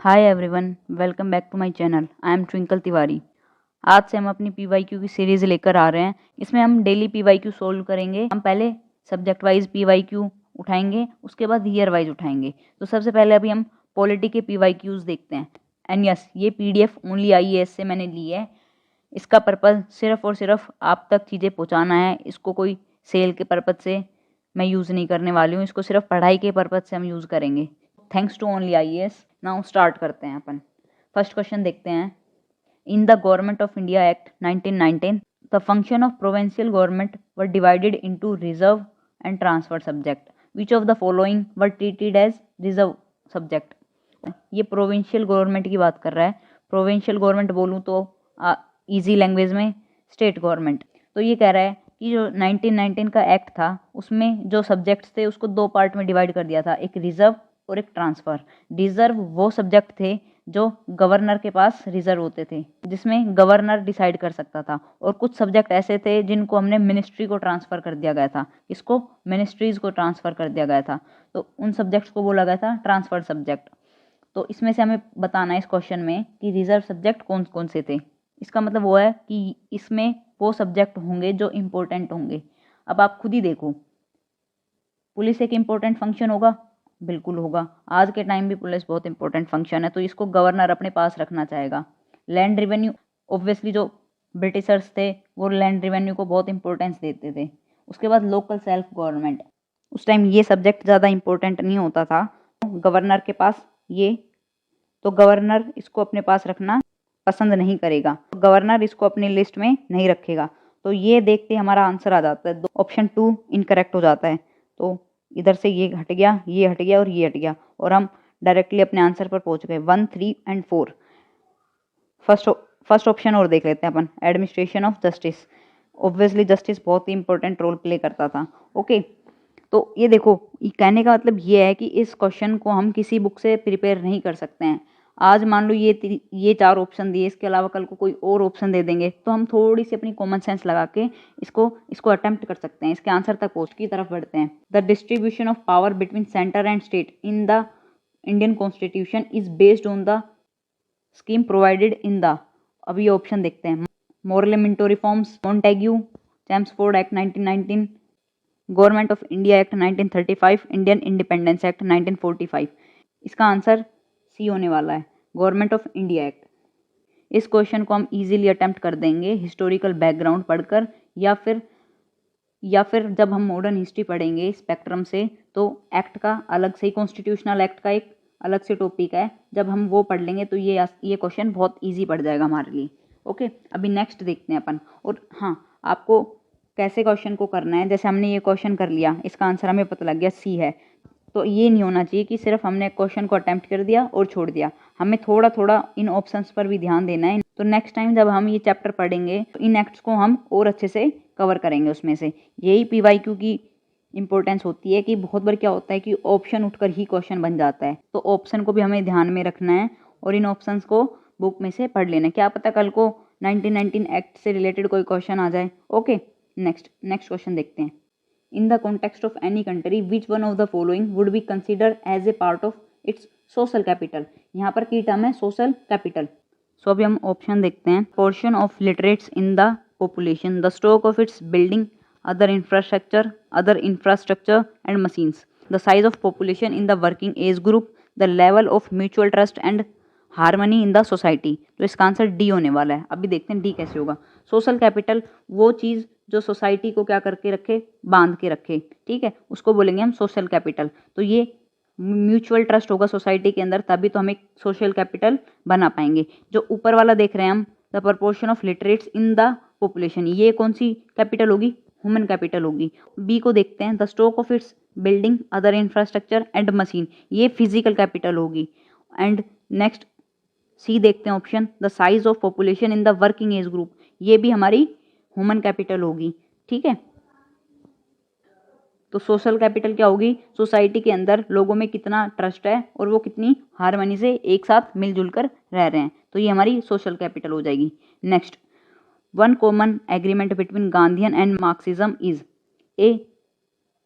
Hi everyone, welcome back to my channel. I am Twinkle Tiwari. आज से हम अपनी पीवाईक्यू की सीरीज लेकर आ रहे हैं। इसमें हम डेली पीवाईक्यू सोल्व करेंगे। हम पहले सब्जेक्ट वाइज पीवाईक्यू उठाएंगे, उसके बाद ईयर वाइज उठाएंगे। तो सबसे पहले अभी हम पॉलिटी के पीवाईक्यूज देखते हैं। एंड यस, ये पीडीएफ ओनली आईएएस से मैंने ली है। इसका पर्पज़ सिर्फ और सिर्फ आप तक चीज़ें पहुँचाना है। इसको कोई सेल के पर्पज़ से मैं यूज़ नहीं करने वाली हूँ। इसको सिर्फ पढ़ाई के पर्पज़ से हम यूज़ करेंगे। Thanks to only IAS. Now start करते हैं अपन। फर्स्ट क्वेश्चन देखते हैं। In the government of India act 1919 the function of provincial government were divided into reserve and transfer subject. Which of the following were treated as reserve subject. ये provincial government की बात कर रहा है। Provincial government बोलूँ तो easy language में state government. तो ये कह रहा है कि जो 1919 का एक्ट था उसमें जो सब्जेक्ट्स थे उसको दो पार्ट में डिवाइड कर दिया था, एक रिजर्व और एक ट्रांसफ़र। रिजर्व वो सब्जेक्ट थे जो गवर्नर के पास रिजर्व होते थे, जिसमें गवर्नर डिसाइड कर सकता था, और कुछ सब्जेक्ट ऐसे थे जिनको हमने मिनिस्ट्री को ट्रांसफ़र कर दिया गया था। इसको मिनिस्ट्रीज़ को ट्रांसफ़र कर दिया गया था, तो उन सब्जेक्ट्स को बोला गया था ट्रांसफर सब्जेक्ट। तो इसमें से हमें बताना है इस क्वेश्चन में कि रिजर्व सब्जेक्ट कौन कौन से थे। इसका मतलब वो है कि इसमें वो सब्जेक्ट होंगे जो इम्पोर्टेंट होंगे। अब आप खुद ही देखो, पुलिस एक इम्पोर्टेंट फंक्शन होगा, बिल्कुल होगा। आज के टाइम भी पुलिस बहुत इंपॉर्टेंट फंक्शन है, तो इसको गवर्नर अपने पास रखना चाहेगा। लैंड रिवेन्यू, ऑब्वियसली जो ब्रिटिशर्स थे वो लैंड रिवेन्यू को बहुत इंपॉर्टेंस देते थे। उसके बाद लोकल सेल्फ गवर्नमेंट, उस टाइम ये सब्जेक्ट ज़्यादा इंपॉर्टेंट नहीं होता था गवर्नर के पास ये, तो गवर्नर इसको अपने पास रखना पसंद नहीं करेगा, गवर्नर इसको अपनी लिस्ट में नहीं रखेगा। तो ये देखते हमारा आंसर आ जाता है, ऑप्शन 2 इनकरेक्ट हो जाता है। तो इधर से ये हट गया, ये हट गया और ये हट गया, और हम डायरेक्टली अपने आंसर पर पहुंच गए। 1, 3 एंड 4। फर्स्ट ऑप्शन और देख लेते हैं अपन, administration of justice. Obviously justice बहुत ही इंपॉर्टेंट रोल प्ले करता था। ओके, तो ये देखो, ये कहने का मतलब ये है कि इस क्वेश्चन को हम किसी बुक से प्रिपेयर नहीं कर सकते हैं। आज मान लो ये 4 ऑप्शन दिए, इसके अलावा कल को कोई और ऑप्शन दे देंगे, तो हम थोड़ी सी अपनी कॉमन सेंस लगा के इसको अटेम्प्ट कर सकते हैं। इसके आंसर तक पहुंच की तरफ बढ़ते हैं। The distribution of power between centre and state in the Indian constitution is based on the scheme provided in the. अभी ऑप्शन देखते हैं। Morley Minto reforms, Montagu, Chelmsford act 1919, government of India act 1935, Indian independence act 1945। इसका answer C होने वाला है, government of India act. इस question को हम इजीली अटेम्प्ट कर देंगे हिस्टोरिकल बैकग्राउंड पढ़कर, या फिर जब हम मॉडर्न हिस्ट्री पढ़ेंगे स्पेक्ट्रम से, तो एक्ट का अलग से, कॉन्स्टिट्यूशनल एक्ट का एक अलग से टॉपिक है, जब हम वो पढ़ लेंगे तो ये क्वेश्चन बहुत ईजी पड़ जाएगा हमारे लिए। ओके, अभी नेक्स्ट देखते हैं अपन। और हाँ, आपको कैसे क्वेश्चन को करना है, जैसे हमने ये क्वेश्चन कर लिया, इसका आंसर हमें पता लग गया सी है, तो ये नहीं होना चाहिए कि सिर्फ हमने क्वेश्चन को अटेम्प्ट कर दिया और छोड़ दिया। हमें थोड़ा थोड़ा इन ऑप्शंस पर भी ध्यान देना है। तो नेक्स्ट टाइम जब हम ये चैप्टर पढ़ेंगे तो इन एक्ट्स को हम और अच्छे से कवर करेंगे उसमें से। यही पीवाईक्यू की इंपॉर्टेंस होती है कि बहुत बार क्या होता है कि ऑप्शन उठकर ही क्वेश्चन बन जाता है, तो ऑप्शन को भी हमें ध्यान में रखना है और इन ऑप्शंस को बुक में से पढ़ लेना है। क्या पता कल को 1919 एक्ट से रिलेटेड कोई क्वेश्चन आ जाए। ओके, नेक्स्ट क्वेश्चन देखते हैं। In the context of any country, which one of the following would be considered as a part of its social capital? यहाँ पर की टर्म है social capital। सो अभी हम ऑप्शन देखते हैं। Portion of literates in the population, the stock of its building, other infrastructure and machines, the size of population in the working age group, the level of mutual trust and harmony in the society. तो इसका answer D होने वाला है। अभी देखते हैं D कैसे होगा। सोशल कैपिटल वो चीज़ जो सोसाइटी को क्या करके रखे, बांध के रखे, ठीक है, उसको बोलेंगे हम सोशल कैपिटल। तो ये म्यूचुअल ट्रस्ट होगा सोसाइटी के अंदर, तभी तो हम एक सोशल कैपिटल बना पाएंगे। जो ऊपर वाला देख रहे हैं हम, the proportion of literates in the population, ये कौन सी कैपिटल होगी, ह्यूमन कैपिटल होगी। बी को देखते हैं, the stock of its building, other infrastructure and machine, ये फिजिकल कैपिटल होगी। एंड नेक्स्ट सी देखते हैं option, the size of population in the working age group, ये भी हमारी ह्यूमन कैपिटल होगी, ठीक है। तो सोशल कैपिटल क्या होगी, सोसाइटी के अंदर लोगों में कितना ट्रस्ट है और वो कितनी हारमनी से एक साथ मिलजुल कर रह रहे हैं, तो ये हमारी सोशल कैपिटल हो जाएगी। Next, one common agreement between Gandhian and Marxism is a,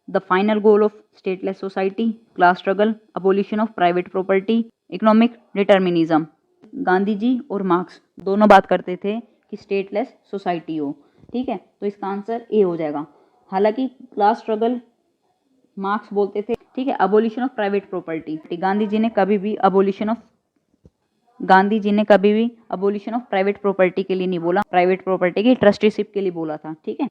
the final goal of stateless society, class struggle, abolition of private property, economic determinism, Gandhi ji और मार्क्स दोनों बात करते थे कि स्टेटलेस सोसाइटी हो, ठीक है, तो इसका आंसर ए हो जाएगा। हालांकि क्लास स्ट्रगल मार्क्स बोलते थे, ठीक है। Abolition of private property, Gandhi ji ने कभी भी अबोलिशन ऑफ प्राइवेट प्रॉपर्टी के लिए नहीं बोला, प्राइवेट प्रॉपर्टी की ट्रस्टीशिप के लिए बोला था, ठीक है।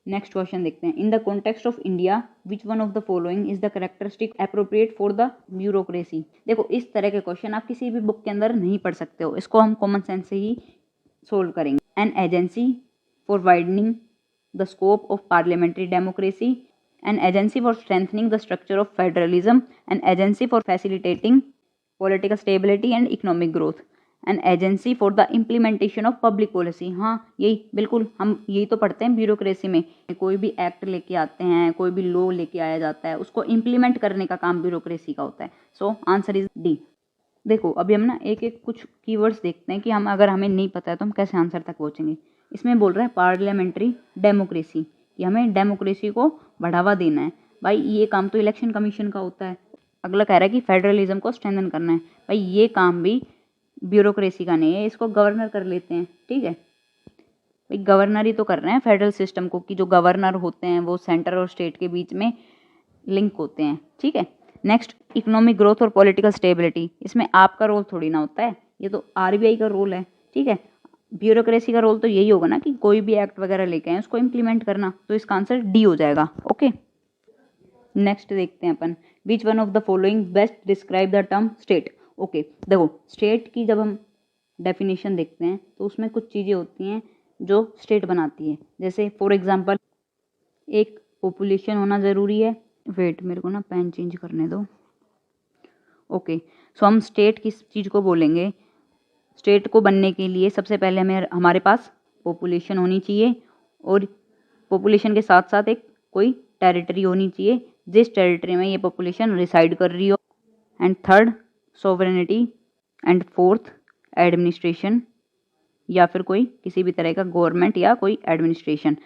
नेक्स्ट क्वेश्चन देखते हैं। In the context of India which one of the following is the characteristic appropriate for the bureaucracy. देखो, इस तरह के क्वेश्चन आप किसी भी बुक के अंदर नहीं पढ़ सकते हो, इसको हम कॉमन सेंस से ही सोल्व करेंगे। An agency for widening the scope of parliamentary democracy, an agency for strengthening the structure of federalism, an agency for facilitating political stability and economic growth, an agency for the implementation of public policy। हाँ, यही बिल्कुल हम यही तो पढ़ते हैं bureaucracy में। कोई भी एक्ट लेके आते हैं, कोई भी लॉ लेके आया जाता है, उसको इम्प्लीमेंट करने का काम ब्यूरोक्रेसी का होता है। So answer is D. देखो, अभी हम ना एक एक कुछ कीवर्ड्स देखते हैं कि हम अगर हमें नहीं पता है तो हम कैसे आंसर तक पहुंचेंगे। इसमें बोल रहा है पार्लियामेंट्री डेमोक्रेसी, कि हमें डेमोक्रेसी को बढ़ावा देना है। भाई ये काम तो इलेक्शन कमीशन का होता है। अगला कह रहा है कि फेडरलिज्म को स्ट्रेंथन करना है। भाई ये काम भी ब्यूरोक्रेसी का नहीं है, इसको गवर्नर कर लेते हैं, ठीक है। भाई गवर्नर ही तो कर रहे हैं फेडरल सिस्टम को, कि जो गवर्नर होते हैं वो सेंटर और स्टेट के बीच में लिंक होते हैं, ठीक है। नेक्स्ट, इकोनॉमिक ग्रोथ और पॉलिटिकल स्टेबिलिटी। इसमें आपका रोल थोड़ी ना होता है, ये तो आरबीआई का रोल है, ठीक है। ब्यूरोक्रेसी का रोल तो यही होगा ना कि कोई भी एक्ट वगैरह लेके आए उसको इम्प्लीमेंट करना, तो इसका आंसर डी हो जाएगा, ओके। नेक्स्ट देखते हैं अपन, which one of the following best describe the term state. Okay, देखो स्टेट की जब हम डेफिनेशन देखते हैं तो उसमें कुछ चीज़ें होती हैं जो स्टेट बनाती है। जैसे फॉर एग्जांपल एक पॉपुलेशन होना ज़रूरी है। वेट, मेरे को ना पेन चेंज करने दो। ओके, सो हम स्टेट किस चीज़ को बोलेंगे, स्टेट को बनने के लिए सबसे पहले हमारे पास पॉपुलेशन होनी चाहिए, और पॉपुलेशन के साथ साथ एक कोई टेरिटरी होनी चाहिए जिस टेरिटरी में ये पॉपुलेशन रिसाइड कर रही हो। And third, sovereignty. And fourth, administration, या फिर कोई किसी भी तरह का गवर्नमेंट या कोई एडमिनिस्ट्रेशन।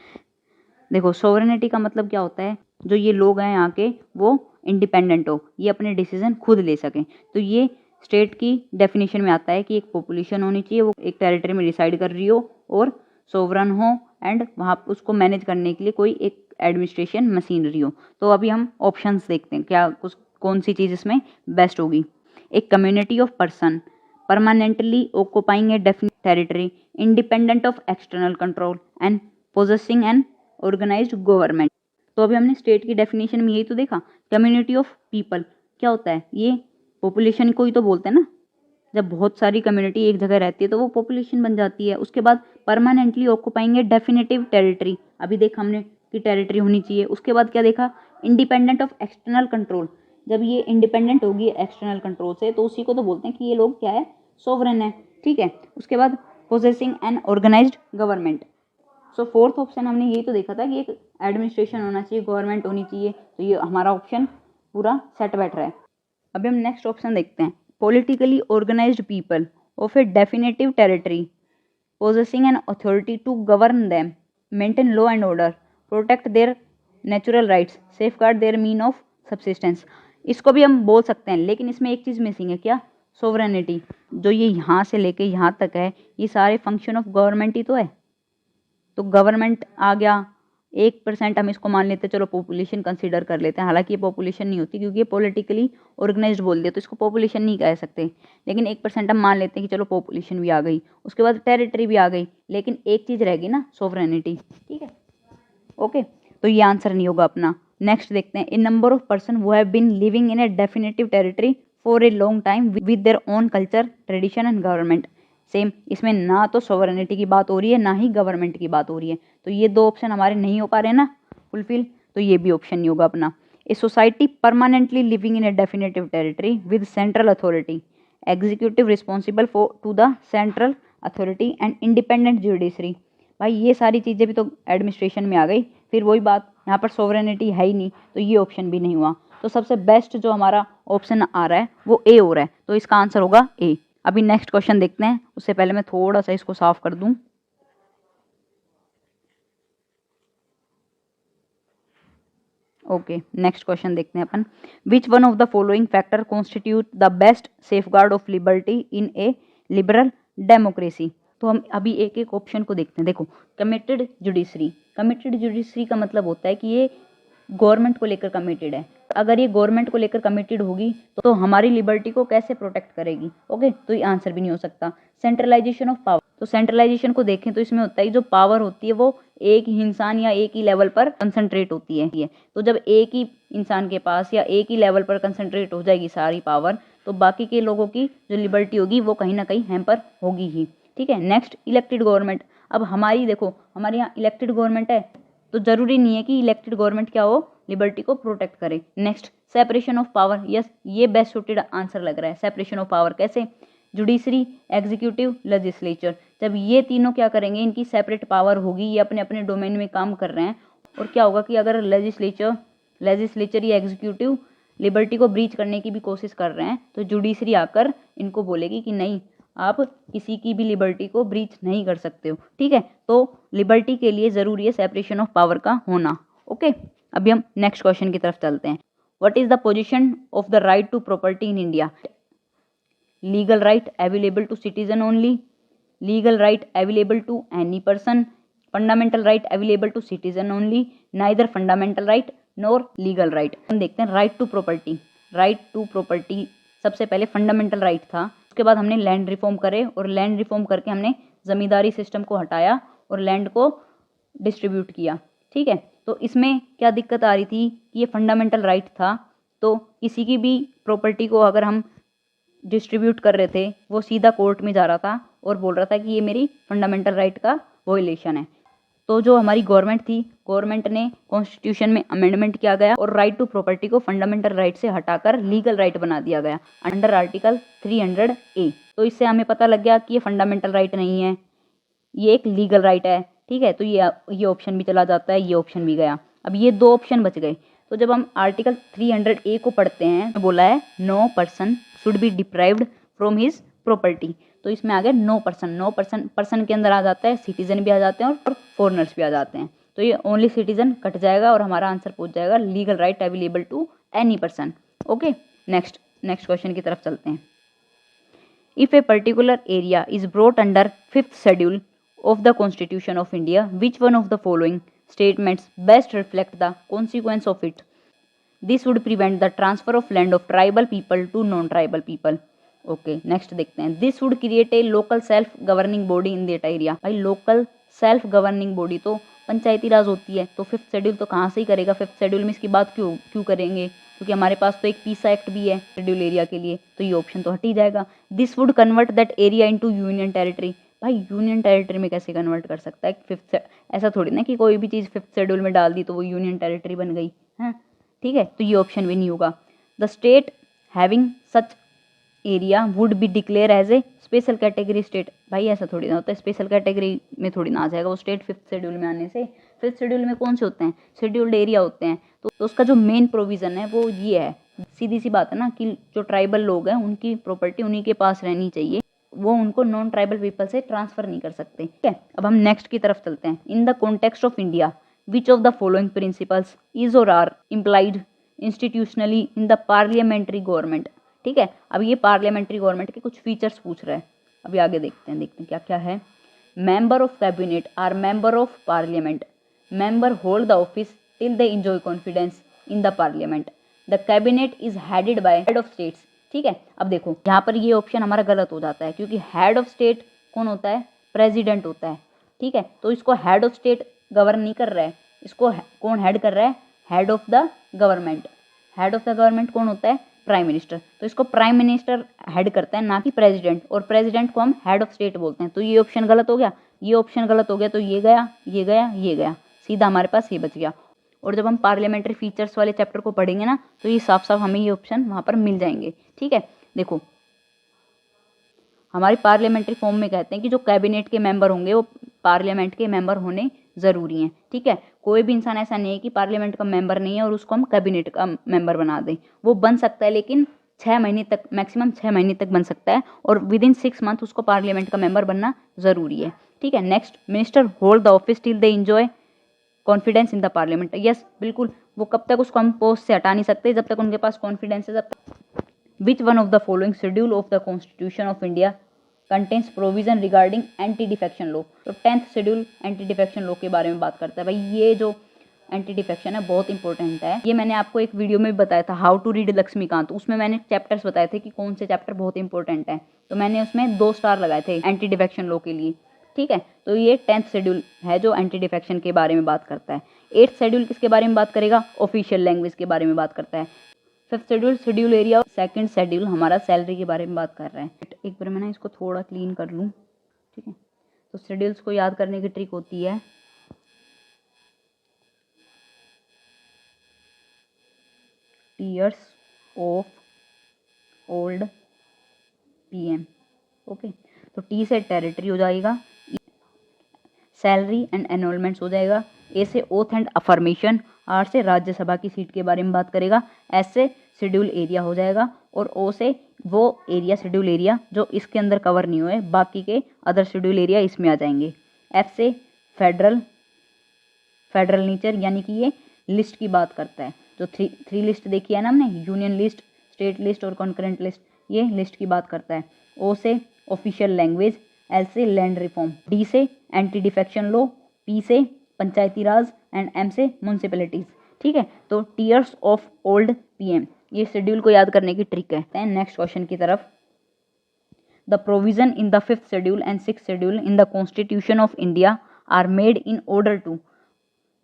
देखो, सोवरेनिटी का मतलब क्या होता है, जो ये लोग हैं यहाँ के वो इंडिपेंडेंट हो, ये अपने डिसीजन खुद ले सकें। तो ये स्टेट की डेफिनेशन में आता है कि एक पॉपुलेशन होनी चाहिए, वो एक टेरिटरी में डिसाइड कर रही हो और सोवरन हो, एंड वहाँ उसको मैनेज करने के लिए कोई एक एडमिनिस्ट्रेशन मशीनरी हो। तो अभी हम ऑप्शंस देखते हैं क्या कौन सी चीज़ इसमें बेस्ट होगी। एक community of person permanently occupying a definite territory, independent of external control and possessing an organised government. तो अभी हमने स्टेट की डेफिनेशन में यही तो देखा। कम्युनिटी ऑफ पीपल क्या होता है, ये पॉपुलेशन को ही तो बोलते हैं ना। जब बहुत सारी कम्युनिटी एक जगह रहती है तो वो पॉपुलेशन बन जाती है। उसके बाद परमानेंटली ऑक्यूपाइंग ए डेफिनेटिव टेरिटरी, अभी देखा हमने कि टेरिटरी होनी चाहिए। उसके बाद क्या देखा, इंडिपेंडेंट ऑफ एक्सटर्नल कंट्रोल, जब ये इंडिपेंडेंट होगी एक्सटर्नल कंट्रोल से तो उसी को तो बोलते हैं कि ये लोग क्या है, सोवरेन है, ठीक है। उसके बाद possessing an organised government. So fourth option हमने यही तो देखा था कि एक एडमिनिस्ट्रेशन होना चाहिए, गवर्नमेंट होनी चाहिए, तो ये हमारा ऑप्शन पूरा सेट बैठ रहा है। अभी हम नेक्स्ट ऑप्शन देखते हैं, politically organised people of a definitive territory possessing an authority to govern them, maintain law and order, protect their natural rights, safeguard their mean of subsistence. इसको भी हम बोल सकते हैं, लेकिन इसमें एक चीज़ मिसिंग है, क्या, सोवरेनिटी। जो ये यहाँ से लेके यहाँ तक है, ये सारे फंक्शन ऑफ गवर्नमेंट ही तो है। तो गवर्नमेंट आ गया, 1% हम इसको मान लेते हैं, चलो पॉपुलेशन कंसीडर कर लेते हैं, हालांकि ये पॉपुलेशन नहीं होती क्योंकि ये पॉलिटिकली ऑर्गेनाइज्ड बोल दिया तो इसको पॉपुलेशन नहीं कह सकते, लेकिन 1% हम मान लेते हैं कि चलो पॉपुलेशन भी आ गई, उसके बाद टेरिटरी भी आ गई, लेकिन एक चीज़ रहेगी ना, सोवरेनिटी, ठीक है, ओके। तो ये आंसर नहीं होगा अपना। नेक्स्ट देखते हैं, in number of person who have been living in a definitive territory for a long time with their own culture, tradition and government. Same, इसमें ना तो सोवरेनिटी की बात हो रही है ना ही गवर्नमेंट की बात हो रही है, तो ये दो ऑप्शन हमारे नहीं हो पा रहे ना फुलफिल, तो ये भी ऑप्शन नहीं होगा अपना। A society permanently living in a definitive territory with central authority, executive responsible for to the central authority and independent judiciary. भाई ये सारी चीज़ें भी तो एडमिनिस्ट्रेशन में आ गई, फिर वही बात, यहाँ पर सोवरेनिटी है ही नहीं, तो ये ऑप्शन भी नहीं हुआ। तो सबसे बेस्ट जो हमारा ऑप्शन आ रहा है वो ए हो रहा है, तो इसका आंसर होगा ए। अभी नेक्स्ट क्वेश्चन देखते हैं, उससे पहले मैं थोड़ा सा इसको साफ कर दूं। ओके, नेक्स्ट क्वेश्चन देखते हैं अपन। Which one of the following factor constitute the best safeguard of liberty in a liberal democracy. तो हम अभी एक एक ऑप्शन को देखते हैं। देखो, कमिटेड जुडिशरी। कमिटेड जुडिशरी का मतलब होता है कि ये गवर्नमेंट को लेकर कमिटेड है। अगर ये गवर्नमेंट को लेकर कमिटेड होगी तो हमारी लिबर्टी को कैसे प्रोटेक्ट करेगी। ओके, तो ये आंसर भी नहीं हो सकता। Centralisation of power. तो सेंट्रलाइजेशन को देखें तो इसमें होता है जो पावर होती है वो एक ही इंसान या एक ही लेवल पर कंसंट्रेट होती है। तो जब एक ही इंसान के पास या एक ही लेवल पर कंसंट्रेट हो जाएगी सारी पावर, तो बाकी के लोगों की जो लिबर्टी होगी वो कहीं ना कहीं हैम्पर होगी ही। ठीक है, नेक्स्ट इलेक्टेड गवर्नमेंट। अब हमारी देखो, हमारे यहाँ इलेक्टेड गवर्नमेंट है तो जरूरी नहीं है कि इलेक्टेड गवर्नमेंट क्या हो, लिबर्टी को प्रोटेक्ट करे। Next separation of power. Yes, ये बेस्ट सूटेड आंसर लग रहा है। सेपरेशन ऑफ पावर कैसे, जुडिशरी, एग्जीक्यूटिव, लेजिस्लेचर। जब ये तीनों क्या करेंगे, इनकी सेपरेट पावर होगी, ये अपने अपने डोमेन में काम कर रहे हैं। और क्या होगा कि अगर लेजिस्लेचर या एग्जीक्यूटिव लिबर्टी को ब्रीच करने की भी कोशिश कर रहे हैं तो जुडिशरी आकर इनको बोलेगी कि नहीं, आप किसी की भी लिबर्टी को ब्रीच नहीं कर सकते हो। ठीक है, तो लिबर्टी के लिए ज़रूरी है सेपरेशन ऑफ पावर का होना। ओके, अभी हम नेक्स्ट क्वेश्चन की तरफ चलते हैं। What is the position of the right to property in India. Legal right available to citizen only, legal right available to any person, fundamental right available to citizen only, neither fundamental right nor legal right. हम देखते हैं right to property. Right to property सबसे पहले fundamental right था, उसके बाद हमने land reform करे और लैंड रिफॉर्म करके हमने जमींदारी सिस्टम को हटाया और लैंड को डिस्ट्रीब्यूट किया। ठीक है, तो इसमें क्या दिक्कत आ रही थी कि ये फंडामेंटल राइट था, तो किसी की भी प्रॉपर्टी को अगर हम डिस्ट्रीब्यूट कर रहे थे वो सीधा कोर्ट में जा रहा था और बोल रहा था कि ये मेरी फंडामेंटल राइट का वायलेशन है। तो जो हमारी गवर्नमेंट थी, गवर्नमेंट ने कॉन्स्टिट्यूशन में अमेंडमेंट किया गया और राइट टू प्रॉपर्टी को फंडामेंटल राइट से हटाकर लीगल राइट बना दिया गया अंडर आर्टिकल 300A। तो इससे हमें पता लग गया कि ये फंडामेंटल राइट नहीं है, ये एक लीगल राइट है। ठीक है, तो ये ऑप्शन भी चला जाता है, ये ऑप्शन भी गया। अब ये दो ऑप्शन बच गए। तो जब हम आर्टिकल 300A को पढ़ते हैं तो बोला है no person should be deprived from his property. तो इसमें आ गया नो पर्सन। पर्सन के अंदर आ जाता है सिटीजन भी आ जाते हैं और फॉरनर्स भी आ जाते हैं। तो ये ओनली सिटीजन कट जाएगा और हमारा आंसर पहुंच जाएगा legal right available to any person. Okay, next question की तरफ चलते हैं। If a particular area is brought under 5th शेड्यूल of the Constitution of India, which one of the following statements best reflect the consequence of it? This would prevent the transfer of land of tribal people to non-tribal people. Okay, next देखते हैं। This would create a local self-governing body in that area. भाई local self-governing body तो पंचायती राज होती है, तो 5th schedule तो कहाँ से ही करेगा। 5th शेड्यूल में इसकी बात क्यों करेंगे, क्योंकि हमारे पास तो एक पीसा एक्ट भी है शेड्यूल एरिया के लिए, तो ये ऑप्शन तो हट ही जाएगा। This would convert that area into union territory. भाई यूनियन टेरिटरी में कैसे कन्वर्ट कर सकता है 5th, ऐसा थोड़ी ना कि कोई भी चीज़ 5th शेड्यूल में डाल दी तो वो यूनियन टेरिटरी बन गई है। ठीक है, तो ये ऑप्शन भी नहीं होगा। The state having such area would be declare as a special category state. भाई ऐसा थोड़ी ना होता है, स्पेशल कैटेगरी में थोड़ी ना आ जाएगा वो स्टेट 5th शेड्यूल में आने से। 5th शेड्यूल में कौन से होते हैं, शेड्यूल्ड एरिया होते हैं। तो उसका जो मेन प्रोविज़न है वो ये है, सीधी सी बात है ना, कि जो ट्राइबल लोग हैं उनकी प्रॉपर्टी उन्हीं के पास रहनी चाहिए, वो उनको नॉन ट्राइबल पीपल से ट्रांसफर नहीं कर सकते। ठीक है, अब हम नेक्स्ट की तरफ चलते हैं। In the context of India which of the following principles is or are implied institutionally in the parliamentary government. ठीक है, अब ये पार्लियामेंट्री गवर्नमेंट के कुछ फीचर्स पूछ रहा है। अभी आगे देखते हैं क्या क्या है। Member of cabinet are member of parliament. Member hold the office till they enjoy confidence in the parliament. The cabinet is headed by head of states. ठीक है, अब देखो यहाँ पर ये ऑप्शन हमारा गलत हो जाता है, क्योंकि हेड ऑफ स्टेट कौन होता है, प्रेसिडेंट होता है। ठीक है, तो इसको हेड ऑफ स्टेट गवर्न नहीं कर रहा है, इसको कौन हेड कर रहा है, head of the government. Head of the government कौन होता है, प्राइम मिनिस्टर। तो इसको प्राइम मिनिस्टर हेड करता है, ना कि प्रेसिडेंट, और प्रेसिडेंट को हम हेड ऑफ स्टेट बोलते हैं। तो ये ऑप्शन गलत हो गया, ये ऑप्शन गलत हो गया, तो ये गया, ये गया, ये गया, सीधा हमारे पास ये बच गया। और जब हम पार्लियामेंट्री फीचर्स वाले चैप्टर को पढ़ेंगे ना, तो ये साफ साफ हमें ये ऑप्शन वहाँ पर मिल जाएंगे। ठीक है, देखो हमारी पार्लियामेंट्री फॉर्म में कहते हैं कि जो कैबिनेट के मेंबर होंगे वो पार्लियामेंट के मेंबर होने ज़रूरी हैं। ठीक है, कोई भी इंसान ऐसा नहीं है कि पार्लियामेंट का मेंबर नहीं है और उसको हम कैबिनेट का मेंबर बना दें। वो बन सकता है, लेकिन 6 महीने तक, मैक्सिमम 6 महीने तक बन सकता है, और विद इन 6 मंथ उसको पार्लियामेंट का मेंबर बनना ज़रूरी है। ठीक है, next, minister hold the office till they enjoy confidence in the parliament, yes बिल्कुल, वो कब तक उसको हम पोस्ट से हटा नहीं सकते जब तक उनके पास कॉन्फिडेंस है, जब तक। विच one of the following schedule of the constitution of India contains provision regarding anti defection law. तो 10th schedule anti defection law के बारे में बात करता है। भाई ये जो एंटी डिफेक्शन है बहुत इंपॉर्टेंट है, ये मैंने आपको एक वीडियो में भी बताया था, हाउ टू रीड लक्ष्मीकांत, उसमें मैंने चैप्टर्स बताए थे कि कौन से चैप्टर बहुत इंपॉर्टेंट है, तो मैंने उसमें 2 स्टार लगाए थे एंटी डिफेक्शन लॉ के लिए, ठीक है। तो ये 10th शेड्यूल है जो एंटी डिफेक्शन के बारे में बात करता है। 8th शेड्यूल किसके बारे में बात करेगा, ऑफिशियल लैंग्वेज के बारे में बात करता है। 5th schedule schedule area, 2nd schedule हमारा सैलरी के बारे में बात कर रहा है। एक बार मैं इसको थोड़ा क्लीन कर लूँ, ठीक है। तो शेड्यूल्स को याद करने की ट्रिक होती है tears of old PM, okay. तो टी से टेरिटरी हो जाएगा, सैलरी एंड एनरोलमेंट्स हो जाएगा, ए से ओथ एंड अफर्मेशन, आर से राज्यसभा की सीट के बारे में बात करेगा, एस से शेड्यूल एरिया हो जाएगा, और ओ से वो एरिया शेड्यूल एरिया जो इसके अंदर कवर नहीं हुए, बाकी के अदर शेड्यूल एरिया इसमें आ जाएंगे। एफ से फेडरल नेचर, यानी कि ये लिस्ट की बात करता है, जो थ्री लिस्ट देखी है ना हमने, यूनियन लिस्ट, स्टेट लिस्ट और कॉन्करेंट लिस्ट, ये लिस्ट की बात करता है। ओ से ऑफिशियल लैंग्वेज, एल से लैंड रिफॉर्म, डी से एंटी डिफेक्शन लॉ, पी से पंचायती राज एंड एम से म्यूनसिपैलिटीज, ठीक है। तो टीयर्स ऑफ ओल्ड पीएम, ये शेड्यूल को याद करने की ट्रिक है। नेक्स्ट क्वेश्चन की तरफ। The provision in the 5th schedule and 6th schedule in the constitution of India are made in order to,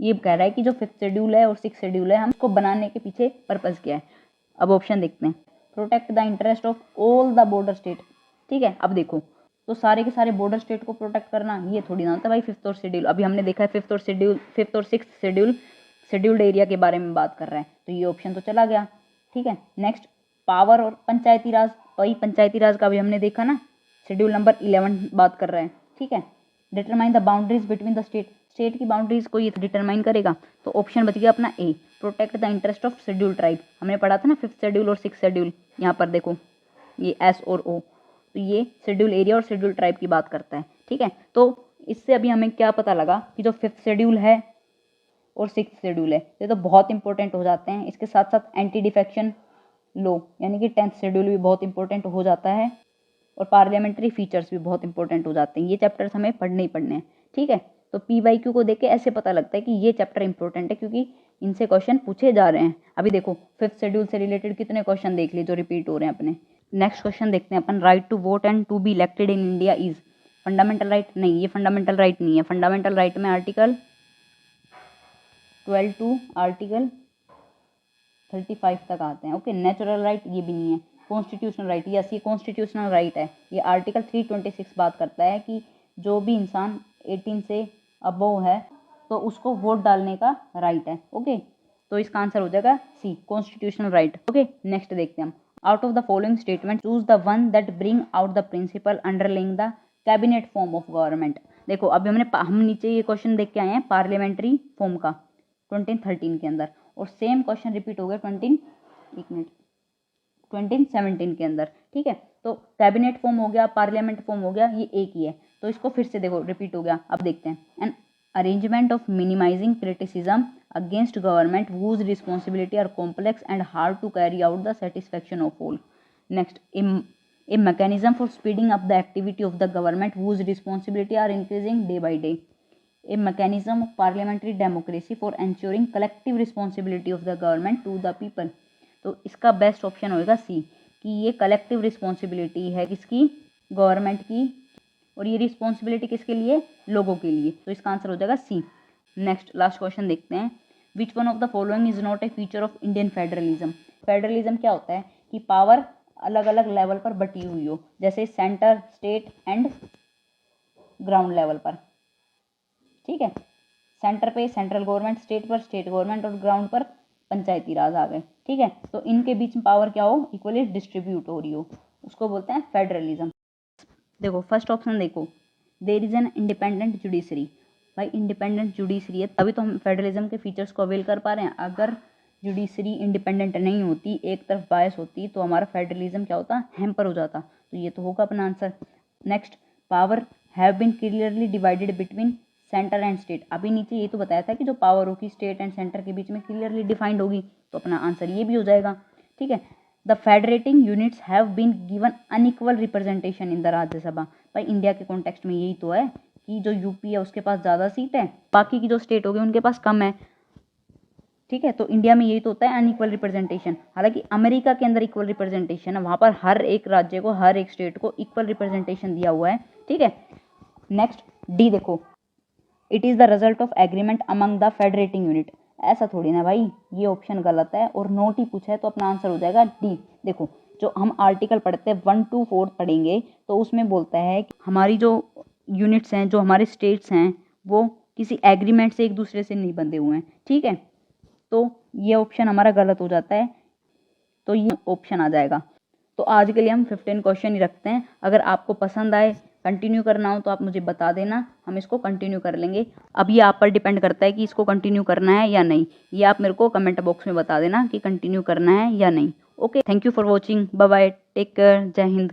ये कह रहा है कि जो 5th शेड्यूल है और 6th शेड्यूल है, हमको बनाने के पीछे पर्पस क्या है। अब ऑप्शन देखते हैं। Protect the interest of all the border state, ठीक है। अब देखो, तो सारे के सारे बॉर्डर स्टेट को प्रोटेक्ट करना ये थोड़ी ना होता भाई 5th और शेड्यूल। अभी हमने देखा है 5th और 6th शेड्यूल शेड्यूल्ड एरिया के बारे में बात कर रहा है, तो ये ऑप्शन तो चला गया, ठीक है। नेक्स्ट, पावर और पंचायती राज, वही पंचायती राज का भी हमने देखा ना, शेड्यूल नंबर 11 बात कर रहे हैं, ठीक है। Determine the boundaries between the state की बाउंड्रीज को ये डिटरमाइन करेगा, तो ऑप्शन बच गया अपना a, protect the interest of schedule tribe. हमने पढ़ा था ना 5th शेड्यूल और 6th शेड्यूल, यहाँ पर देखो ये एस और ओ, तो ये शेड्यूल एरिया और शेड्यूल ट्राइब की बात करता है, ठीक है। तो इससे अभी हमें क्या पता लगा कि जो 5th शेड्यूल है और 6th शेड्यूल है ये तो बहुत इंपॉर्टेंट हो जाते हैं। इसके साथ साथ एंटी डिफेक्शन लॉ यानी कि 10th शेड्यूल भी बहुत इंपॉर्टेंट हो जाता है, और पार्लियामेंट्री फीचर्स भी बहुत इंपॉर्टेंट हो जाते हैं। ये चैप्टर्स हमें पढ़ने ही पढ़ने हैं, ठीक है। तो PYQ को देख के ऐसे पता लगता है कि ये चैप्टर इंपॉर्टेंट है, क्योंकि इनसे क्वेश्चन पूछे जा रहे हैं। अभी देखो 5th शेड्यूल से रिलेटेड कितने क्वेश्चन देख लिए जो रिपीट हो रहे हैं अपने। नेक्स्ट क्वेश्चन देखते हैं अपन। Right to vote and to be elected in India is fundamental right, नहीं ये फंडामेंटल राइट नहीं है। फंडामेंटल राइट में आर्टिकल 12 टू आर्टिकल 35 तक आते हैं, ओके। नेचुरल राइट ये भी नहीं है। कॉन्स्टिट्यूशनल राइट, यस ये कॉन्स्टिट्यूशनल राइट है। ये आर्टिकल 326 बात करता है कि जो भी इंसान 18 से अबव है तो उसको वोट डालने का राइट है, ओके। तो इसका आंसर हो जाएगा C, constitutional right, okay. Next देखते हैं हम। Out of the following statement choose the one that bring out the principle underlying the cabinet form of government. देखो अभी हम नीचे ये क्वेश्चन देख के आए हैं पार्लियामेंट्री फॉर्म का 2013 के अंदर, और सेम क्वेश्चन रिपीट हो गया 2017 के अंदर, ठीक है। तो कैबिनेट फॉर्म हो गया, पार्लियामेंट फॉर्म हो गया, ये एक ही है। तो इसको फिर से देखो रिपीट हो गया। अब देखते हैं। An arrangement of minimising criticism against government whose responsibility are complex and hard to carry out the satisfaction of all. Next, a mechanism for speeding up the activity of the government whose responsibility are increasing day by day. A mechanism of parliamentary democracy for ensuring collective responsibility of the government to the people. तो इसका best option होगा सी, कि ये collective responsibility है किसकी, government की, और ये रिस्पॉन्सिबिलिटी किसके लिए, लोगों के लिए। तो इसका आंसर हो जाएगा सी। नेक्स्ट लास्ट क्वेश्चन देखते हैं। विच one of the following is not a feature of Indian federalism. Federalism क्या होता है कि पावर अलग अलग लेवल पर बटी हुई हो, जैसे centre, state and ground level पर, ठीक है। सेंटर पे सेंट्रल गवर्नमेंट, स्टेट पर स्टेट गवर्नमेंट, और ग्राउंड पर पंचायती राज आ गए, ठीक है। तो इनके बीच में पावर क्या हो, इक्वली डिस्ट्रीब्यूट हो रही हो, उसको बोलते हैं फेडरलिज्म। देखो फर्स्ट ऑप्शन देखो, there is an independent judiciary. भाई इंडिपेंडेंट जुडिशरी है तभी तो हम फेडरलिज्म के फीचर्स को अवेल कर पा रहे हैं। अगर जुडिशरी इंडिपेंडेंट नहीं होती, एक तरफ बायस होती, तो हमारा फेडरलिज्म क्या होता, हैम्पर हो जाता। तो ये तो होगा अपना आंसर। Next, power have been clearly divided between centre and state. अभी नीचे ये तो बताया था कि जो पावर होगी स्टेट एंड सेंटर के बीच में क्लियरली डिफाइंड होगी, तो अपना आंसर ये भी हो जाएगा। ठीक है, the federating units have been given unequal representation in the Rajya Sabha. भाई इंडिया के कॉन्टेक्स्ट में यही तो है कि जो यूपी है उसके पास ज़्यादा सीट है, बाकी की जो स्टेट होगी उनके पास कम है। ठीक है, तो इंडिया में यही तो होता है अनइक्वल रिप्रेजेंटेशन। हालांकि अमेरिका के अंदर इक्वल रिप्रेजेंटेशन है, वहाँ पर हर एक राज्य को, हर एक स्टेट को इक्वल रिप्रेजेंटेशन दिया हुआ है। ठीक है, नेक्स्ट डी देखो, it is the result of agreement among the federating unit. ऐसा थोड़ी ना भाई, ये ऑप्शन गलत है और नोट ही पूछा है, तो अपना आंसर हो जाएगा डी। देखो, जो हम आर्टिकल पढ़ते हैं 1 to 4 पढ़ेंगे, तो उसमें बोलता है कि हमारी जो यूनिट्स हैं, जो हमारे स्टेट्स हैं, वो किसी एग्रीमेंट से एक दूसरे से नहीं बंधे हुए हैं। ठीक है, तो ये ऑप्शन हमारा गलत हो जाता है, तो ये ऑप्शन आ जाएगा। तो आज के लिए हम 15 क्वेश्चन ही रखते हैं। अगर आपको पसंद आए, कंटिन्यू करना हो तो आप मुझे बता देना, हम इसको कंटिन्यू कर लेंगे। अब ये आप पर डिपेंड करता है कि इसको कंटिन्यू करना है या नहीं। ये आप मेरे को कमेंट बॉक्स में बता देना कि कंटिन्यू करना है या नहीं। Okay, thank you for watching, bye bye, take care, जय हिंद।